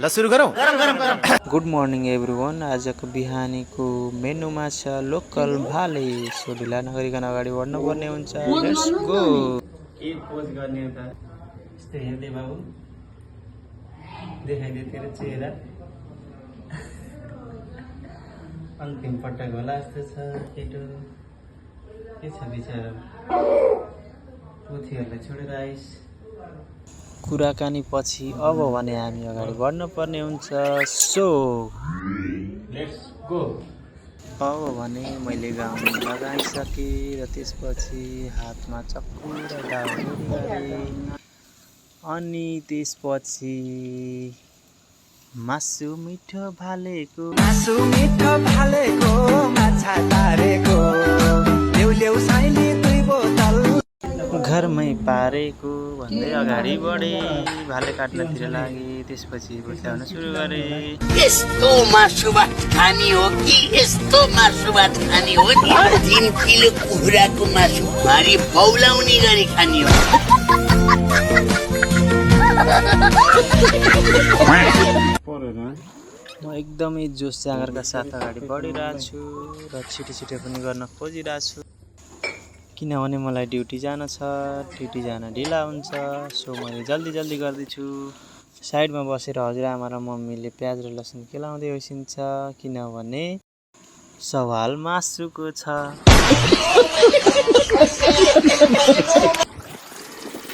ल सुरु गरौँ। Good morning everyone. आजको बिहानीको मेनुमा छ लोकल भाले। सो ढिला नगरिकन अगाडि बढ्नुपर्ने हुन्छ। Let's go. के पोज गर्ने त यस्तो हेर्दै बाबु देखाइदियो तेरो चेहरा अन्तिम पटक होला जस्तो छ केटो। के छ बिचरा पोथीहरूलाई छोडेर आइस। कुराकानी पछि अब भने हामी अगाडि बढ्नुपर्ने हुन्छ। So let's go. अब भने मैले गाउन लगाइसकेँ र त्यसपछि हातमा चक्कु र दाउरी गरेँ। अनि त्यसपछि मासु मिठो भालेको माछा तारेको ल्याउ साइली 2 बोतल घरमै पारेको भन्दै अगाडि बढे। भाले काट्नतिर लागे। त्यसपछि बस्याउन सुरु गरे। यस्तो मासु भात खानी हो कि यस्तो मासु भात खानी हो नि 3 किलो कुखुराको मासु भारी बौलाउने गरी खानी हो। म एकदमै जोस जागरका साथ अगाडि बढिरहेको छु र छिटो छिटो पनि गर्न खोजिरहेको छु किनभने मलाई ड्युटी जान छ। ड्युटी जान ढिला हुन्छ। सो मैले जल्दी गर्दैछु। साइडमा बसेर हजुरआमा र मम्मीले प्याज र लसुन केलाउँदै बसिन्छ किनभने सवाल मासुको छ।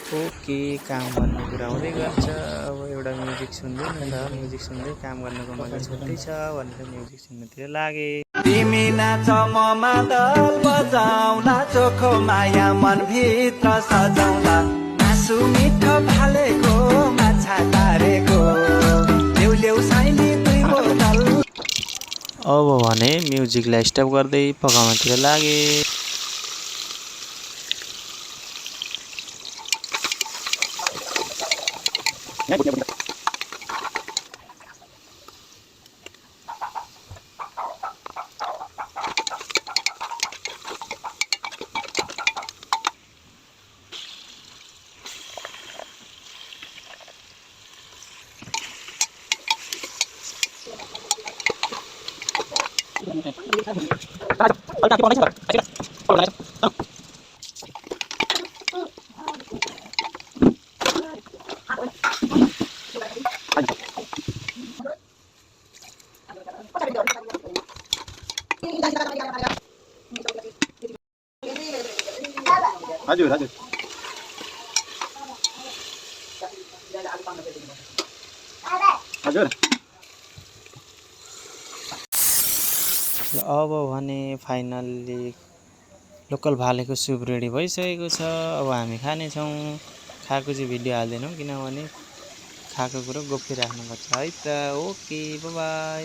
ओके, काम गर्ने कुरा हुँदै गर्छ। अब एउटा म्युजिक सुन्दै म्युजिक सुन्दै काम गर्नुको मजा छुट्टै छ भनेर म्युजिक सुन्नतिर लागे। तिमी नाच म मादल बजाउला चोखो माया मनभित्र सजाउला मासु मिठो भालेको माछा तारेको ल्याउ साइली 2 बोतल। अब भने म्युजिकलाई स्टप गर्दै पकाउनतिर लागे। हजुर अब भने फाइनल्ली लोकल भालेको सुप रेडी भइसकेको छ। अब हामी खानेछौँ। खाएको चाहिँ भिडियो हाल्दैनौँ किनभने खाएको कुरो गोप्य राख्नुपर्छ है त। Okay, by by.